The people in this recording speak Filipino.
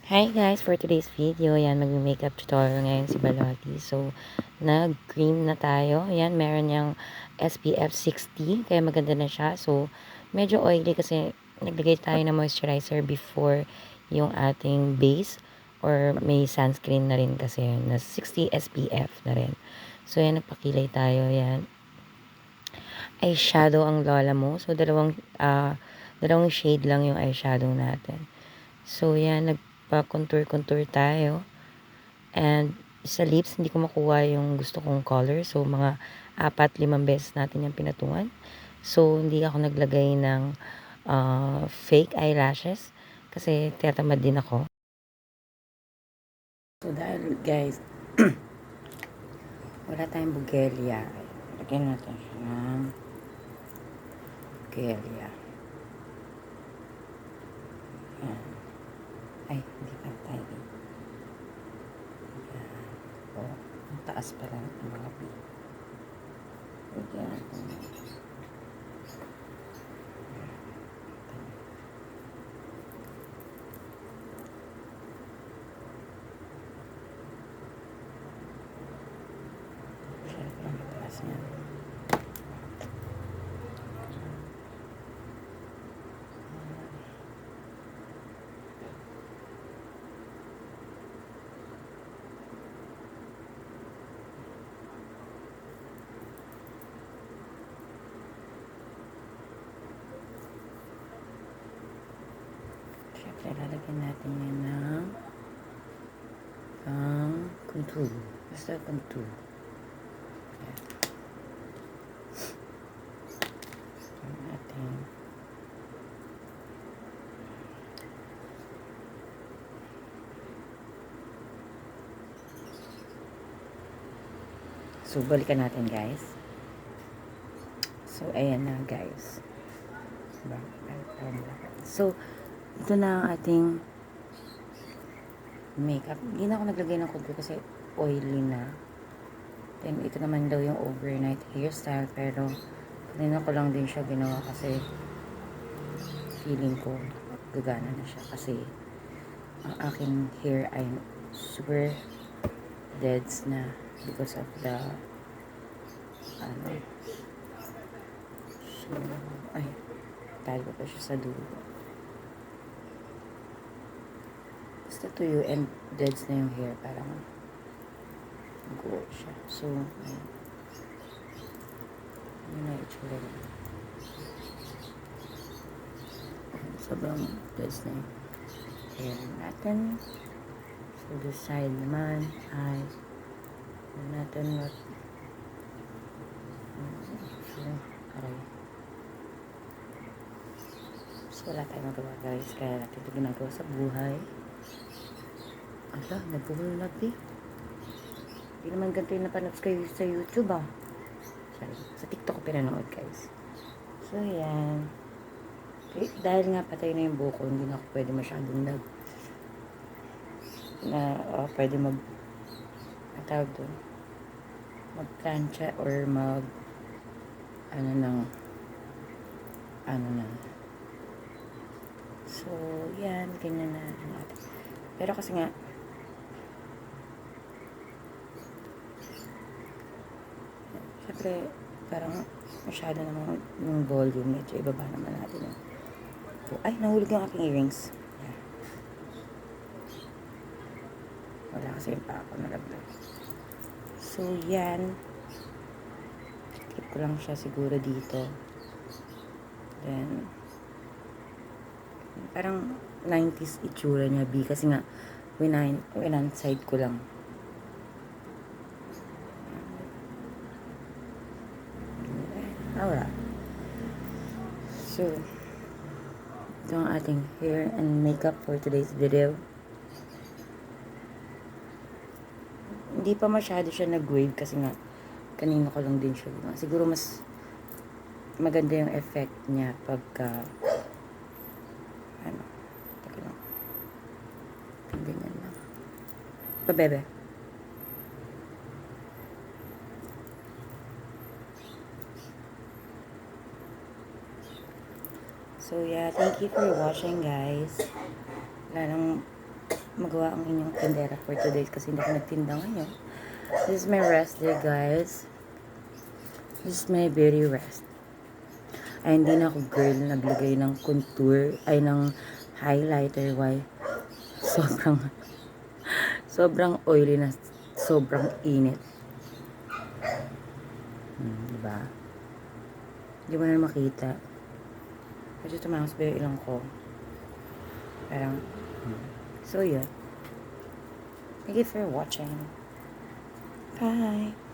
Hi guys, for today's video, yan, mag-makeup tutorial ngayon si Balotti. So, nag-cream na tayo. Yan, meron niyang SPF 60, kaya maganda na siya. So, medyo oily kasi naglagay tayo ng moisturizer before yung ating base or may sunscreen na rin kasi na 60 SPF na rin. So, yan, nagpakilay tayo. Yan, eyeshadow ang lola mo. So, dalawang shade lang yung eyeshadow natin. So, yan, nagpa-contour tayo. And sa lips, hindi ko makuha yung gusto kong color. So, mga 4-5 beses natin yung pinatungan. So, hindi ako naglagay ng fake eyelashes. Kasi tinatamad din ako. So, dahil guys, wala tayong bugelya. Lagyan natin siya ng bugelya. Yan. Ay, hindi pa tayo. Yan. Oh, ang taas pala ng mga B. Lagyan natin. Siyempre, mataas yan. Siyempre, lalagyan natin yan ng contour. Basta contour. Ayan. Ayan natin. So, balikan natin guys. So, ayan na guys. So, ito na ang ating makeup. Hindi na ako naglagay ng contour kasi oily na. Then, ito naman daw yung overnight hairstyle. Pero, kanina ko lang din siya ginawa kasi feeling ko gagana na siya. Kasi, ang aking hair ay super deads na because of the so, ay, tago pa siya sa dulo. Basta tuyo and deads na yung hair. Parang go siya. So, ayan. Yun na itsura rin. Sobrang deads na yung hair natin. So, this side naman ay natin what aray. So, wala tayong magawa guys. Kaya natin ito ginagawa sa buhay. Ala, nagbuhulog eh. Hindi naman ganito yung napanood kayo sa YouTube Sorry. Sa TikTok ko pinanood guys. So, yan. Okay, dahil nga patay na yung buko, hindi na ako pwede masyadong pwede tawag doon, mag-plancha or ano na. So, yan, ganyan na natin. Pero kasi nga, syempre, parang masyado naman yung volume, medyo ibaba naman natin yun. Ay, nahulog yung aking earrings. Yeah. Wala kasi yung pa ako nalaglag. So, yan. Keep ko lang siya siguro dito. Then, parang 90s itsura niya, B. Kasi nga, side ko lang. Wala. So, ito ang ating hair and makeup for today's video. Hindi pa masyado siya nag-wave kasi nga kanina ko lang din siya ginawa. Siguro mas maganda yung effect niya pagka taka lang. Ganyan lang. Pabebe. So, yeah. Thank you for watching, guys. Wala nang magawa ang inyong tindera for today kasi hindi ako nagtinda ngayon. This is my rest day, guys. This is my beauty rest. Ay, hindi na ako girl naglagay ng contour, ay ng highlighter. Why? Sobrang oily na, sobrang init. Diba? Hindi mo na makita. Medyo tumangos ba yung ilong ko? Parang, so yun. Thank you for watching. Bye!